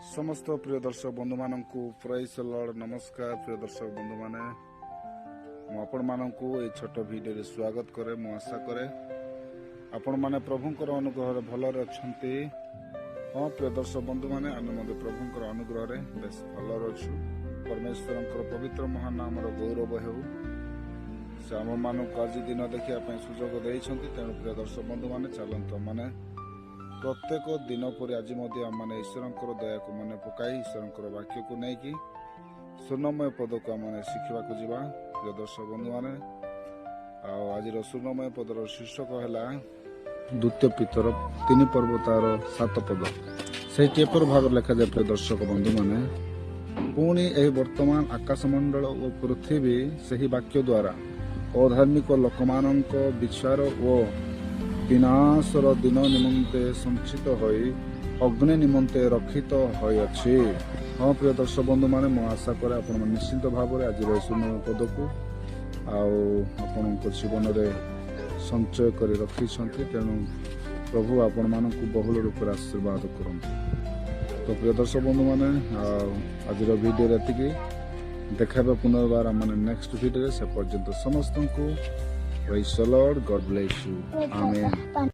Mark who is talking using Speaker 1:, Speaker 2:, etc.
Speaker 1: समस्त प्रिय दर्शक बंधु मान प्रेज द लॉर्ड नमस्कार। प्रिय दर्शक बंधु मैंने आपण मानक छोट भिडियो स्वागत करे। मु आशा करे आपण माने प्रभुंकर अनुग्रह भलरे अच्छंती। हाँ प्रिय दर्शक बंधु मैंने आम प्रभुंकर अनुग्रह बेस भलरे अच्छु। परमेश्वर पवित्र महान नाम गौरव हो से आम मानक आज दिन देखा सुजोग देइछंती। तेणु प्रिय दर्शक बंधु मैंने चलत माने प्रत्येक दिन पर आज मैंने ईश्वर दया को मन पकाई ईश्वर वाक्य को लेकिन स्वर्णमय पद को आम शिखा जा। प्रिय दर्शक बंधु मैंने आज स्वर्णमय पदर शीर्षक है द्वितीय पितर 3 पर्व तार 7 पद। से भाव लिखा जाए। प्रिय दर्शक बंधु मैंने पुणी यह वर्तमान आकाशमंडल और पृथ्वी से वाक्य द्वारा अधार्मिक लोकमान विचार और विनाशर दिन निमंते संचित होई अग्नि निमंते रक्षित होइछि। हाँ प्रिय दर्शक बंधु मैंने मु आशा करे आपण निश्चित भाव में आज सुनम पद को आपण जीवन में संचय कर रखी। तेणु प्रभु आपण मान बहुल रूप से आशीर्वाद करते। तो प्रिय दर्शक बंधु मैंने आज वीडियो एति देखा पुनर्बार मैंने नेक्स्ट वीडियो से पर्यंत समस्त को Praise the Lord. God bless you. Amen.